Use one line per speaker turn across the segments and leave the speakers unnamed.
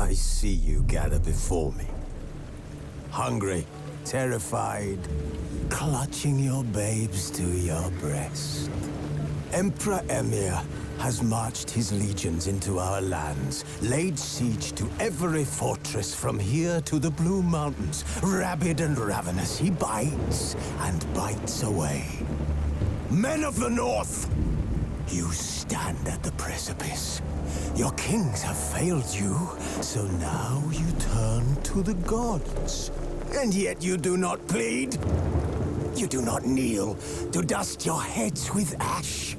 I see you gather before me. Hungry, terrified, clutching your babes to your breast. Emperor Emir has marched his legions into our lands, laid siege to every fortress from here to the Blue Mountains. Rabid and ravenous, he bites and bites away. Men of the North, you stand at the precipice. Your kings have failed you, so now you turn to the gods. And yet you do not plead. You do not kneel to dust your heads with ash.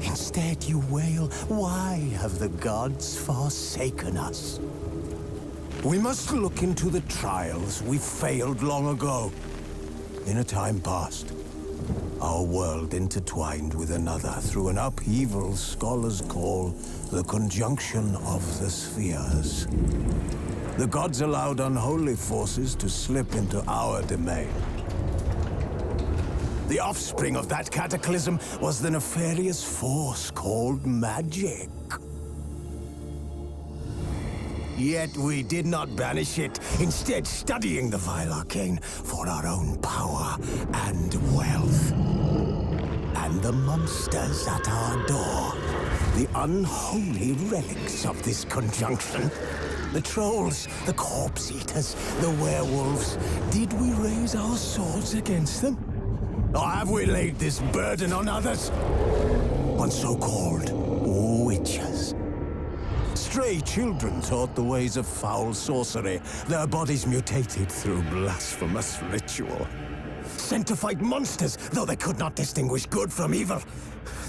Instead you wail, why have the gods forsaken us? We must look into the trials we failed long ago. In a time past, our world intertwined with another through an upheaval scholars call the conjunction of the spheres. The gods allowed unholy forces to slip into our domain. The offspring of that cataclysm was the nefarious force called magic. Yet we did not banish it, instead studying the vile arcane for our own power and wealth. And the monsters at our door, the unholy relics of this conjunction. The trolls, the corpse eaters, the werewolves. Did we raise our swords against them? Or have we laid this burden on others? On so-called witches. Stray children taught the ways of foul sorcery, their bodies mutated through blasphemous ritual. Sent to fight monsters, though they could not distinguish good from evil.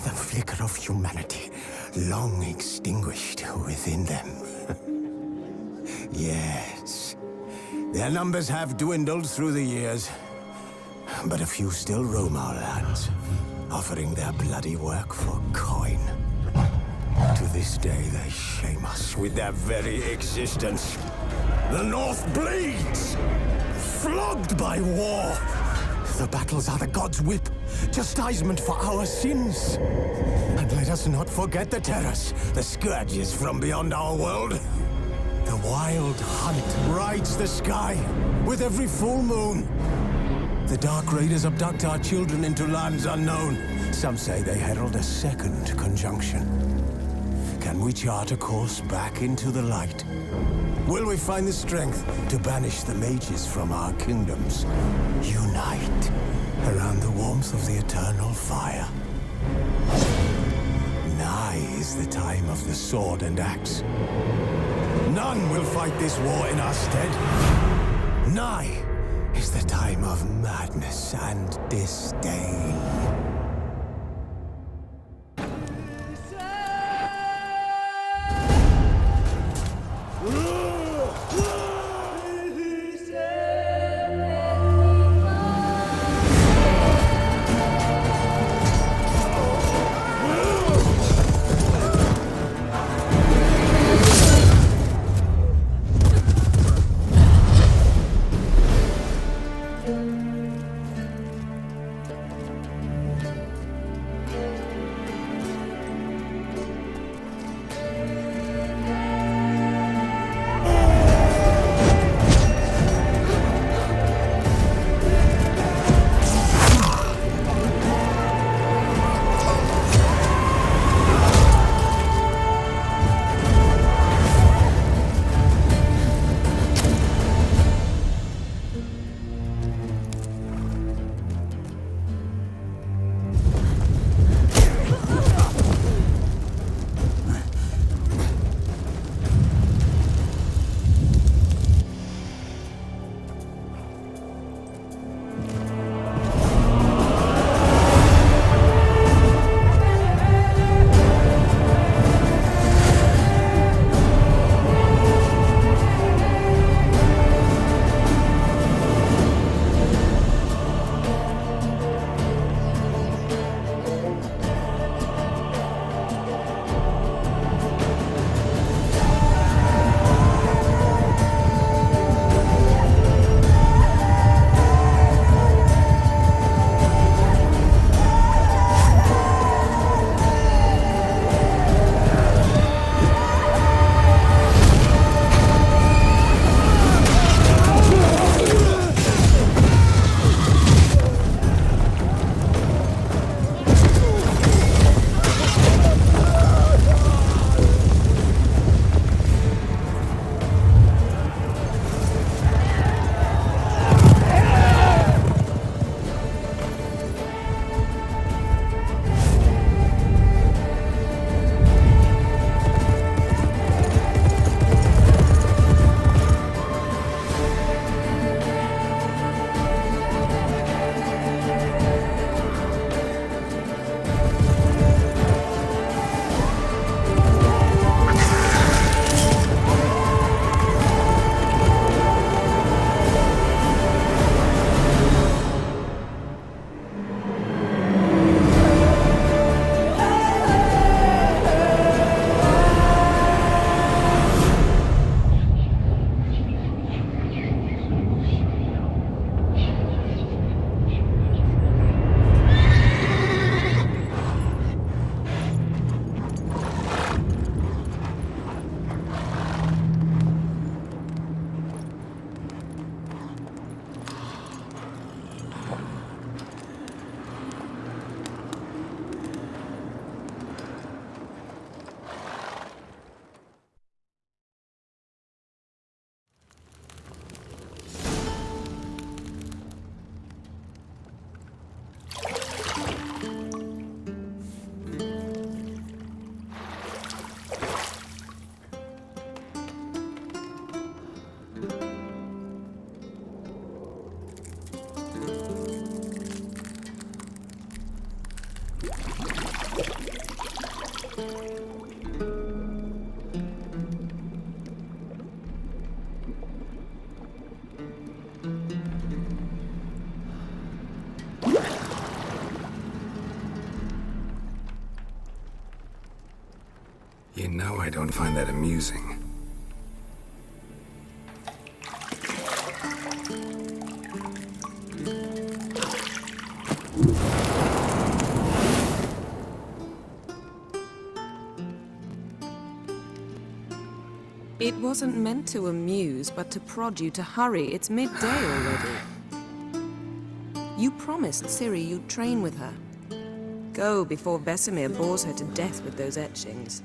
The flicker of humanity, long extinguished within them. Yes, their numbers have dwindled through the years. But a few still roam our lands, offering their bloody work for coin. To this day, they shame us with their very existence. The North bleeds, flogged by war. The battles are the gods' whip, chastisement for our sins. And let us not forget the terrors, the scourges from beyond our world. The wild hunt rides the sky with every full moon. The Dark Raiders abduct our children into lands unknown. Some say they herald a second conjunction. Can we chart a course back into the light? Will we find the strength to banish the mages from our kingdoms? Unite around the warmth of the eternal fire. Nigh is the time of the sword and axe. None will fight this war in our stead. Nigh is the time of madness and disdain.
Now I don't find that amusing.
It wasn't meant to amuse, but to prod you to hurry. It's midday already. You promised Ciri you'd train with her. Go before Vesemir bores her to death with those etchings.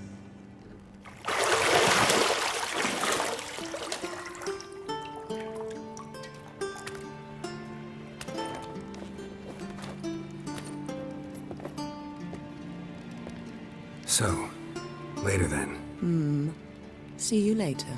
So, later then.
See you later.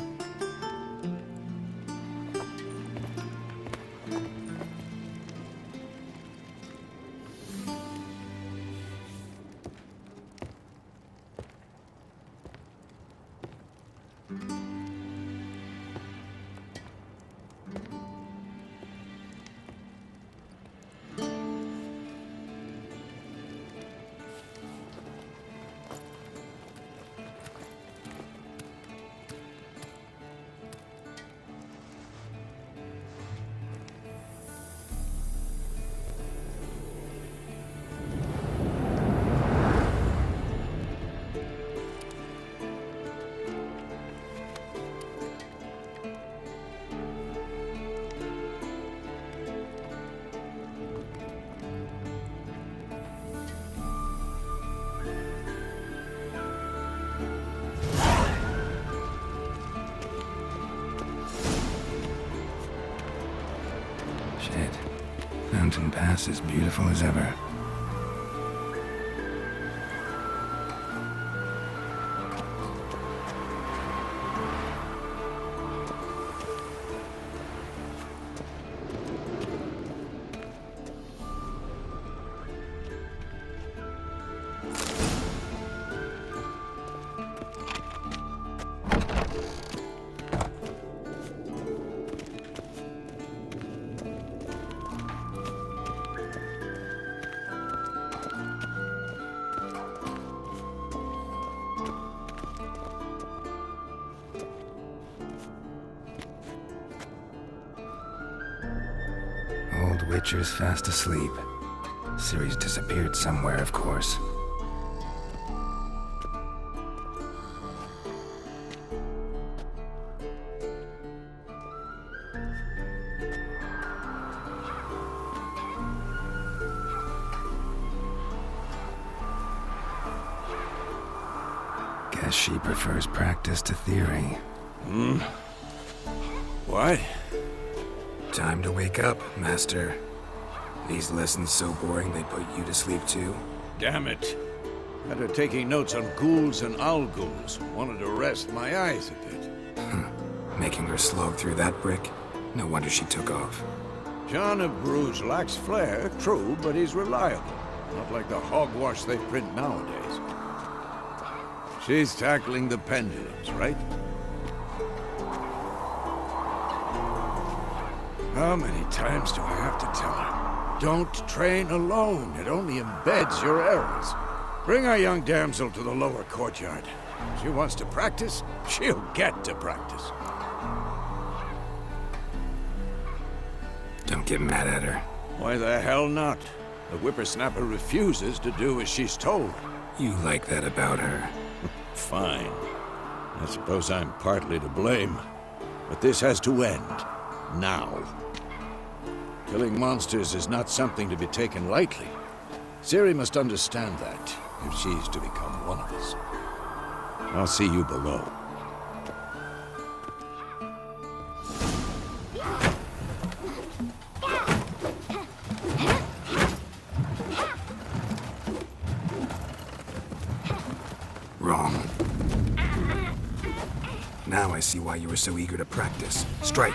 Shit. Mountain Pass is beautiful as ever. Old Witcher's fast asleep. Ciri's disappeared somewhere, of course. Guess she prefers practice to theory.
What?
Time to wake up, Master. These lessons so boring they put you to sleep too?
Damn it. After taking notes on ghouls and owl-ghouls, wanted to rest my eyes a bit.
Making her slog through that brick? No wonder she took off.
John of Bruges lacks flair, true, but he's reliable. Not like the hogwash they print nowadays. She's tackling the pendulums, right? How many times do I have to tell her? Don't train alone. It only embeds your errors. Bring our young damsel to the lower courtyard. She wants to practice, she'll get to practice.
Don't get mad at her.
Why the hell not? The whippersnapper refuses to do as she's told.
You like that about her.
Fine. I suppose I'm partly to blame. But this has to end. Now. Killing monsters is not something to be taken lightly. Ciri must understand that, if she's to become one of us. I'll see you below.
Wrong. Now I see why you were so eager to practice. Strike!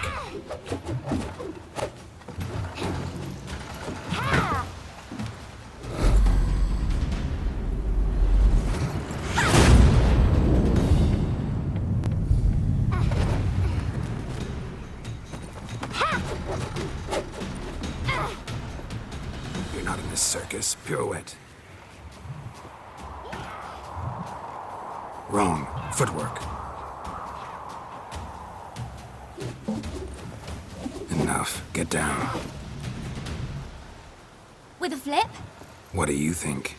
You're not in this circus. Pirouette. Wrong. Footwork. Enough. Get down.
With a flip?
What do you think?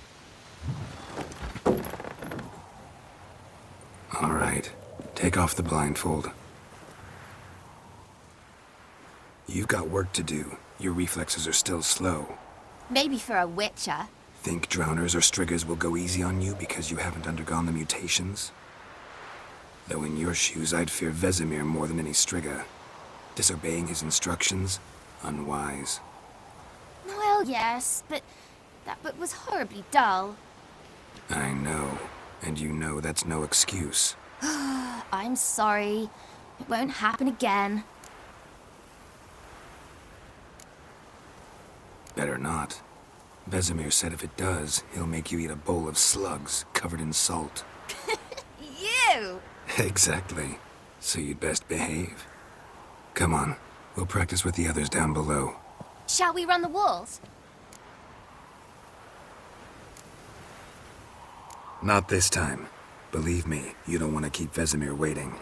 All right. Take off the blindfold. You've got work to do. Your reflexes are still slow.
Maybe for a witcher.
Think drowners or striggers will go easy on you because you haven't undergone the mutations? Though in your shoes, I'd fear Vesemir more than any strigger. Disobeying his instructions? Unwise.
Well, yes, but that book was horribly dull.
I know. And you know that's no excuse.
I'm sorry. It won't happen again.
Better not. Vesemir said if it does, he'll make you eat a bowl of slugs covered in salt.
You!
Exactly. So you'd best behave. Come on. We'll practice with the others down below.
Shall we run the walls?
Not this time. Believe me, you don't want to keep Vesemir waiting.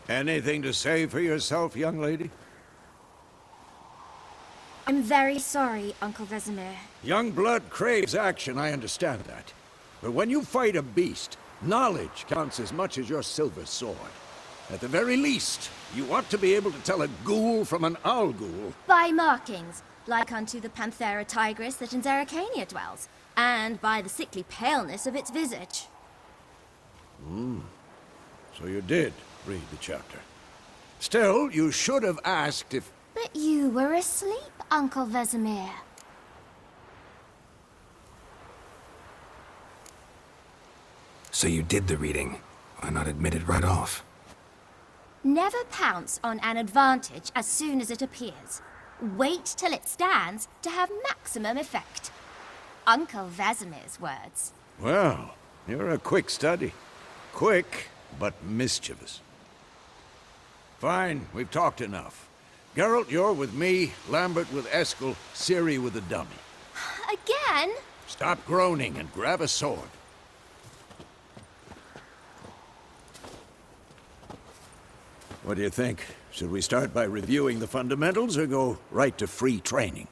Anything to say for yourself, young lady?
I'm very sorry, Uncle Vesemir.
Young blood craves action, I understand that. But when you fight a beast, knowledge counts as much as your silver sword. At the very least, you ought to be able to tell a ghoul from an owl ghoul.
By markings, like unto the Panthera tigris that in Zerrikania dwells, and by the sickly paleness of its visage.
So you did read the chapter. Still, you should have asked if...
But you were asleep, Uncle Vesemir.
So you did the reading. Why not admit it right off?
Never pounce on an advantage as soon as it appears. Wait till it stands to have maximum effect. Uncle Vesemir's words.
Well, you're a quick study. Quick, but mischievous. Fine, we've talked enough. Geralt, you're with me, Lambert with Eskel, Ciri with the dummy.
Again?
Stop groaning and grab a sword. What do you think? Should we start by reviewing the fundamentals or go right to free training?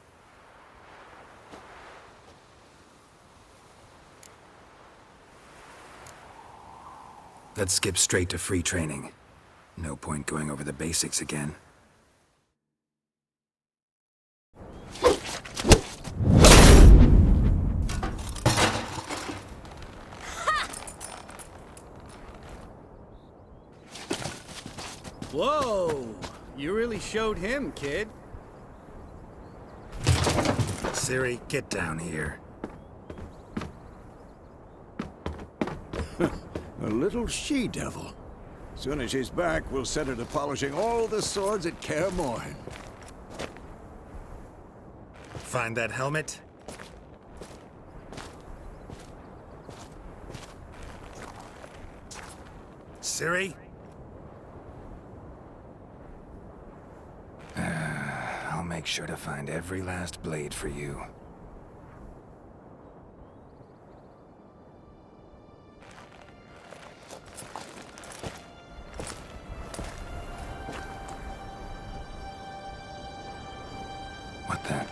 Let's skip straight to free training. No point going over the basics again.
Whoa! You really showed him, kid.
Ciri, get down here.
A little she-devil. Soon as she's back, we'll set her to polishing all the swords at Kaer Morhen.
Find that helmet? Ciri? I'll make sure to find every last blade for you. What the?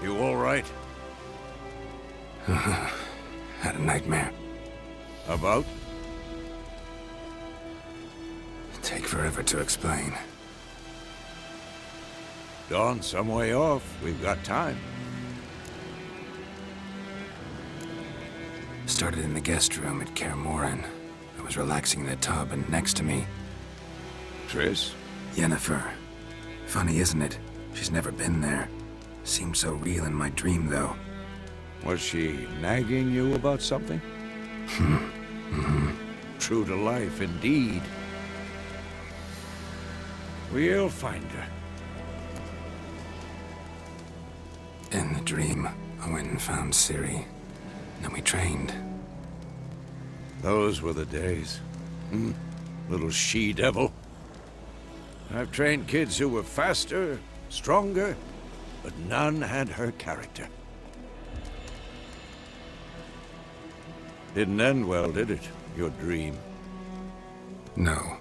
You all right?
Had a nightmare.
About?
Take forever to explain.
Dawn's some way off. We've got time.
Started in the guest room at Kaer Morhen. I was relaxing in a tub, and next to me,
Triss?
Yennefer. Funny, isn't it? She's never been there. Seemed so real in my dream, though.
Was she nagging you about something? True to life, indeed. We'll find her.
In the dream, I went and found Ciri. Then we trained.
Those were the days. Little she-devil. I've trained kids who were faster, stronger, but none had her character. Didn't end well, did it? Your dream?
No.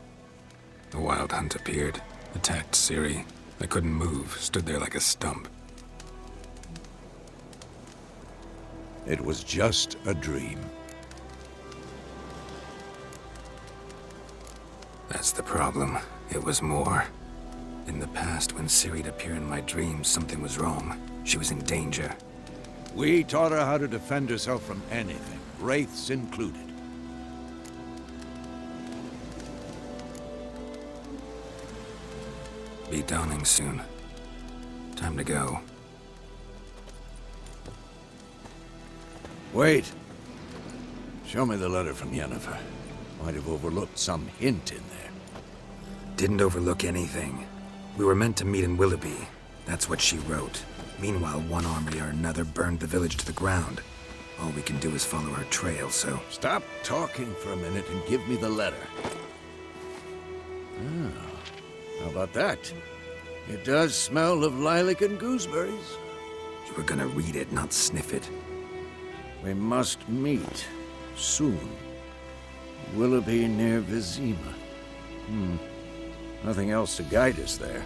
The Wild Hunt appeared, attacked Ciri. I couldn't move, stood there like a stump.
It was just a dream.
That's the problem. It was more. In the past, when Ciri'd appear in my dreams, something was wrong. She was in danger.
We taught her how to defend herself from anything, wraiths included.
Be dawning soon. Time to go.
Wait. Show me the letter from Yennefer. Might have overlooked some hint in there.
Didn't overlook anything. We were meant to meet in Willoughby. That's what she wrote. Meanwhile, one army or another burned the village to the ground. All we can do is follow her trail, so...
Stop talking for a minute and give me the letter. How about that? It does smell of lilac and gooseberries.
You were gonna read it, not sniff it.
We must meet. Soon. Willoughby near Vizima. Nothing else to guide us there.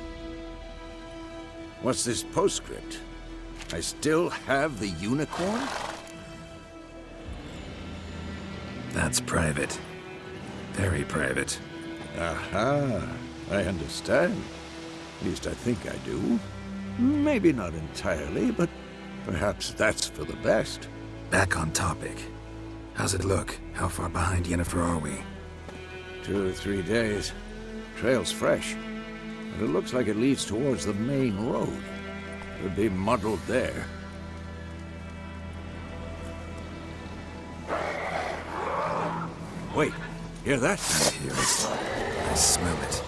What's this postscript? I still have the unicorn?
That's private. Very private.
Aha. I understand. At least I think I do. Maybe not entirely, but perhaps that's for the best.
Back on topic. How's it look? How far behind Yennefer are we?
2 or 3 days. Trail's fresh, but it looks like it leads towards the main road. Could be muddled there. Wait, hear that?
I hear it. I smell it.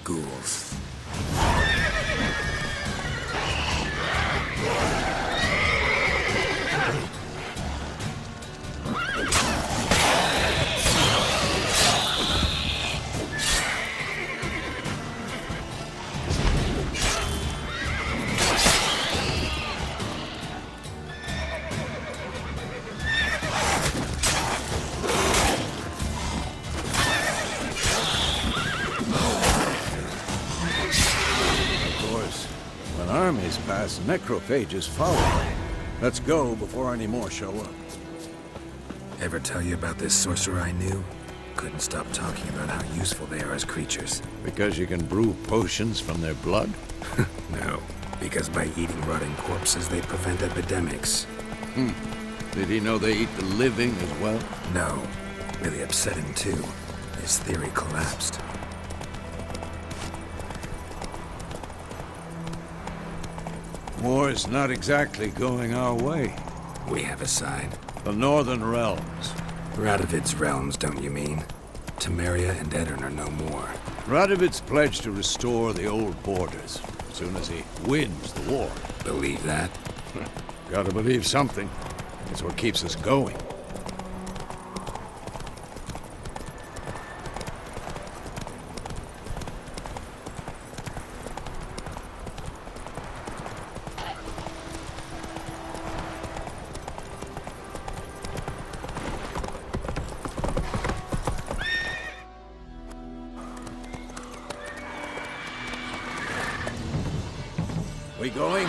Ghouls.
Armies pass, necrophages follow. Let's go before any more show up.
Ever tell you about this sorcerer I knew? Couldn't stop talking about how useful they are as creatures.
Because you can brew potions from their blood?
No, because by eating rotting corpses, they prevent epidemics.
Did he know they eat the living as well?
No, really upset him too. His theory collapsed.
War's not exactly going our way.
We have a side.
The Northern Realms.
Radovid's realms, don't you mean? Temeria and Edirn are no more.
Radovid's pledged to restore the old borders as soon as he wins the war.
Believe that?
Gotta believe something. It's what keeps us going. We going?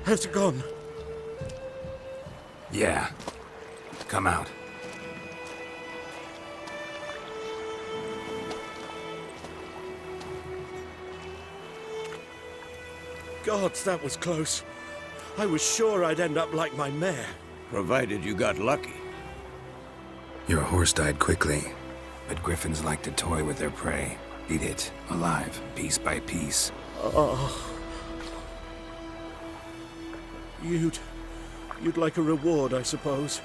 Has it gone?
Yeah. Come out.
Gods, that was close. I was sure I'd end up like my mare.
Provided you got lucky.
Your horse died quickly, but griffins like to toy with their prey. Eat it, alive, piece by piece.
Oh. You'd like a reward, I suppose.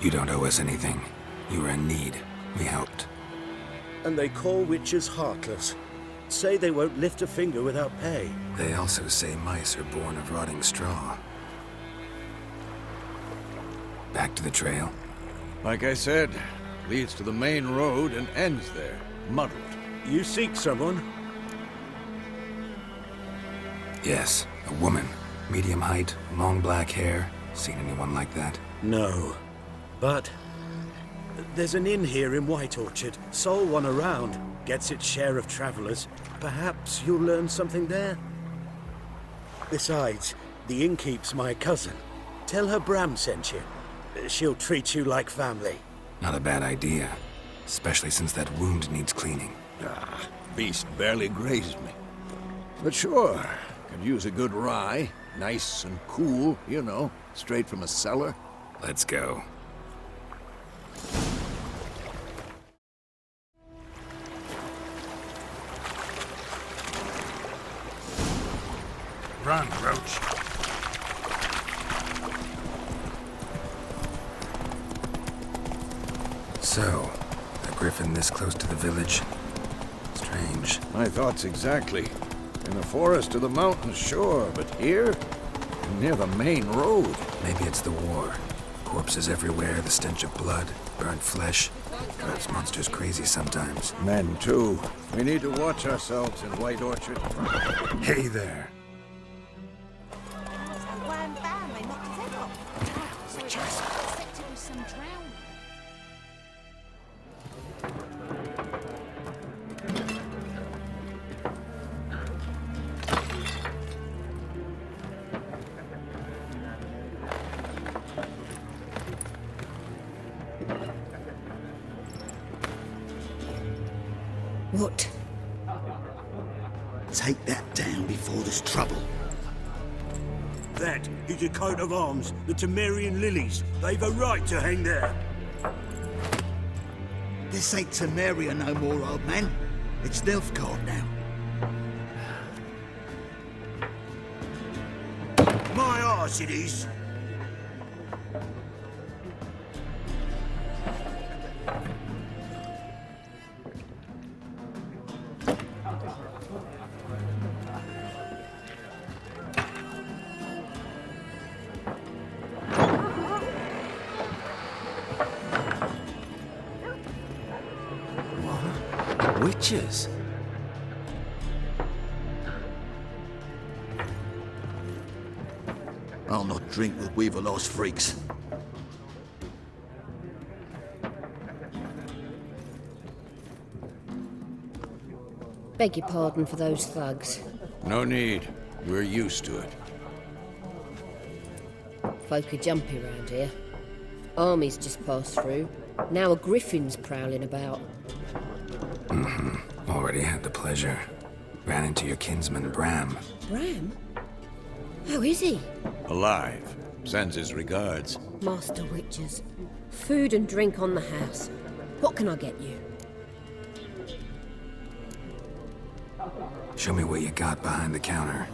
You don't owe us anything. You were in need. We helped.
And they call witches heartless. Say they won't lift a finger without pay.
They also say mice are born of rotting straw. Back to the trail?
Like I said, leads to the main road and ends there, muddled.
You seek someone?
Yes, a woman. Medium height, long black hair. Seen anyone like that?
No. But there's an inn here in White Orchard. Sole one around. Gets its share of travelers. Perhaps you'll learn something there? Besides, the innkeep's my cousin. Tell her Bram sent you. She'll treat you like family.
Not a bad idea. Especially since that wound needs cleaning.
Beast barely grazed me. But sure, could use a good rye. Nice and cool, you know, straight from a cellar.
Let's go.
Run, Roach.
So, a griffin this close to the village? Strange.
My thoughts exactly. In the forest or the mountains, sure, but here? Near the main road.
Maybe it's the war. Corpses everywhere, the stench of blood, burnt flesh. Drives monsters crazy sometimes.
Men, too. We need to watch ourselves in White Orchard.
Hey there.
What?
Take that down before there's trouble.
That is a coat of arms, the Temerian lilies. They've a right to hang there.
This ain't Temeria no more, old man. It's Nilfgaard now.
My arse it is.
Witches?
I'll not drink with Weaverlost freaks.
Beg your pardon for those thugs.
No need. We're used to it.
Folk are jumpy round here. Armies just passed through. Now a griffin's prowling about.
Already had the pleasure. Ran into your kinsman, Bram.
Bram? How is he?
Alive. Sends his regards.
Master witches. Food and drink on the house. What can I get you?
Show me what you got behind the counter.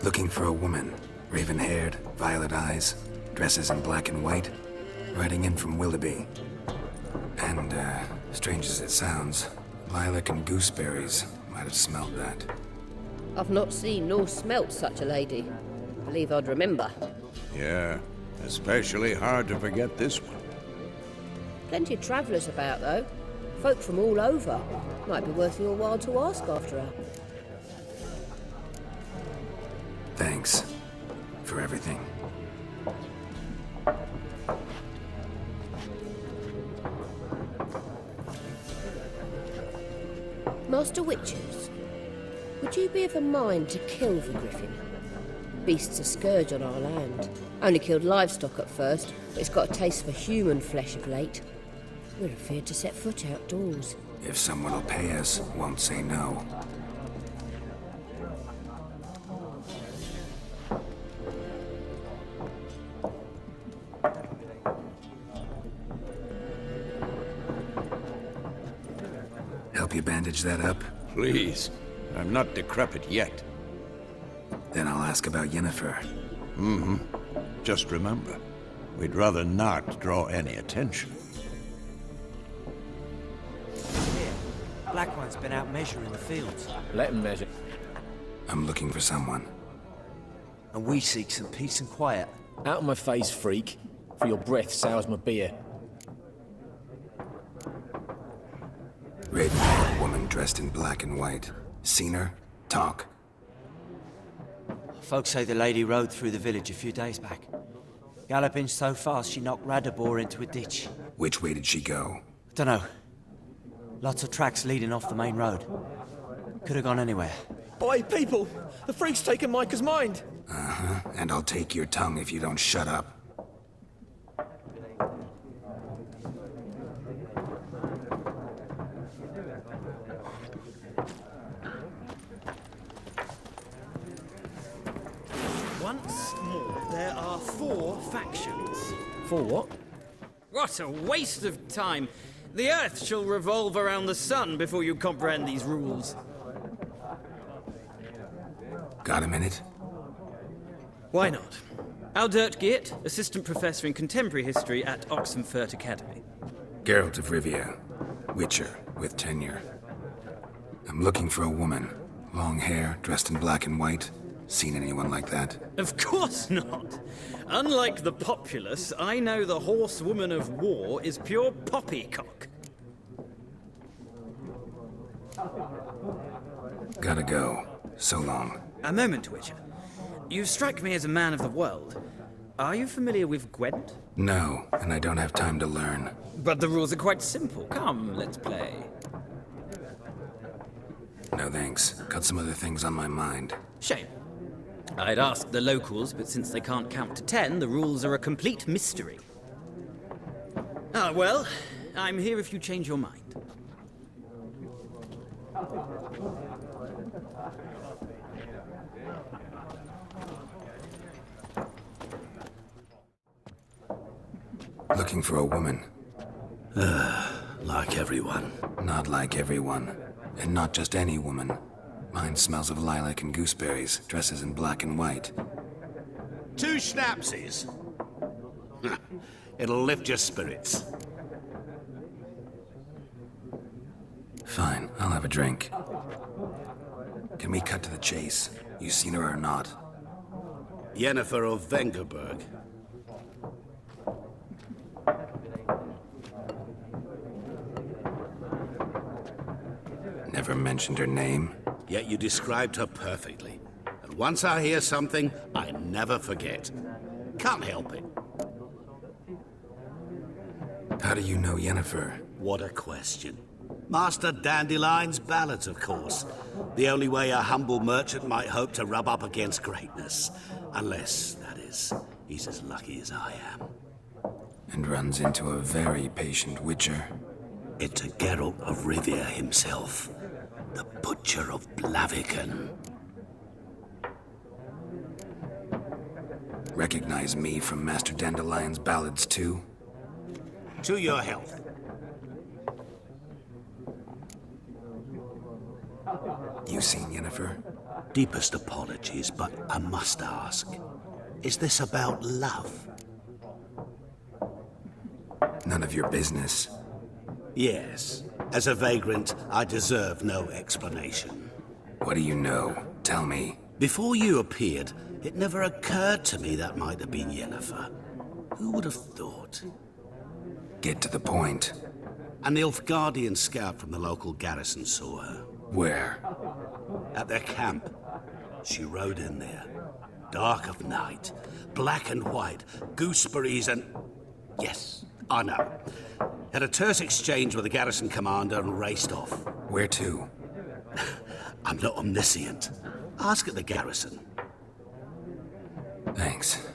Looking for a woman. Raven-haired, violet eyes, dresses in black and white. Riding in from Willoughby. And, strange as it sounds, lilac and gooseberries might have smelled that.
I've not seen nor smelt such a lady. Believe I'd remember.
Yeah, especially hard to forget this one.
Plenty of travellers about, though. Folk from all over. Might be worth your while to ask after her.
Thanks for everything.
Master Witchers, would you be of a mind to kill the griffin? Beast's a scourge on our land. Only killed livestock at first, but it's got a taste for human flesh of late. We're afeard to set foot outdoors.
If someone will pay us, won't say no. Help you bandage that up?
Please. I'm not decrepit yet.
Then I'll ask about Yennefer.
Mm-hmm. Just remember, we'd rather not draw any attention.
Black One's been out measuring the fields.
Let him measure.
I'm looking for someone.
And we seek some peace and quiet.
Out of my face, freak. For your breath sours my beer.
Raven-haired woman dressed in black and white. Seen her? Talk.
Folks say the lady rode through the village a few days back. Galloping so fast she knocked Radabor into a ditch.
Which way did she go?
Dunno. Lots of tracks leading off the main road. Could have gone anywhere.
Boy, people! The freak's taken Micah's mind!
Uh-huh. And I'll take your tongue if you don't shut up.
Once more, there are 4 factions.
For what?
What a waste of time! The Earth shall revolve around the sun before you comprehend these rules.
Got a minute?
Why not? Aldert Geert, Assistant Professor in Contemporary History at Oxenfurt Academy.
Geralt de Rivia, Witcher, with tenure. I'm looking for a woman. Long hair, dressed in black and white. Seen anyone like that?
Of course not! Unlike the populace, I know the horsewoman of war is pure poppycock.
Gotta go. So long.
A moment, Witcher. You strike me as a man of the world. Are you familiar with Gwent?
No, and I don't have time to learn.
But the rules are quite simple. Come, let's play.
No thanks. Got some other things on my mind.
Shame. I'd ask the locals, but since they can't count to 10, the rules are a complete mystery. Ah, well, I'm here if you change your mind.
Looking for a woman.
Like everyone.
Not like everyone. And not just any woman. Mine smells of lilac and gooseberries, dresses in black and white.
2 schnapsies. It'll lift your spirits.
Fine, I'll have a drink. Can we cut to the chase? You seen her or not?
Yennefer of Vengerberg.
Never mentioned her name.
Yet you described her perfectly. And once I hear something, I never forget. Can't help it.
How do you know Yennefer?
What a question. Master Dandelion's ballads, of course. The only way a humble merchant might hope to rub up against greatness. Unless, that is, he's as lucky as I am.
And runs into a very patient witcher.
Into Geralt of Rivia himself. The Butcher of Blaviken.
Recognize me from Master Dandelion's ballads, too?
To your health.
You seen Yennefer?
Deepest apologies, but I must ask. Is this about love?
None of your business.
Yes. As a vagrant, I deserve no explanation.
What do you know? Tell me.
Before you appeared, it never occurred to me that might have been Yennefer. Who would have thought?
Get to the point.
An Nilfgaardian scout from the local garrison saw her.
Where?
At their camp. She rode in there. Dark of night, black and white, gooseberries and... Yes, I know. Had a terse exchange with the garrison commander and raced off.
Where to?
I'm not omniscient. Ask at the garrison.
Thanks.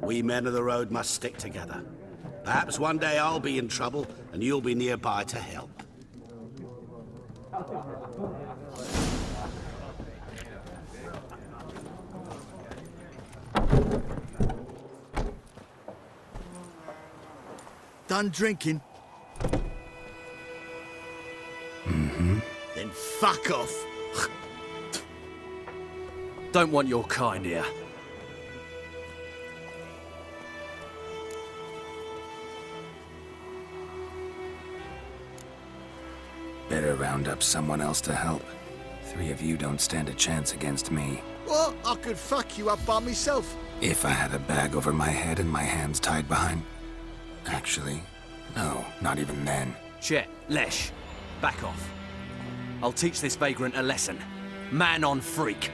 We men of the road must stick together. Perhaps one day I'll be in trouble and you'll be nearby to help.
Done drinking?
Mm-hmm.
Then fuck off.
Don't want your kind here.
Better round up someone else to help. 3 of you don't stand a chance against me.
What? I could fuck you up by myself.
If I had a bag over my head and my hands tied behind... Actually, no, not even then.
Chet, Lesh, back off. I'll teach this vagrant a lesson. Man on freak.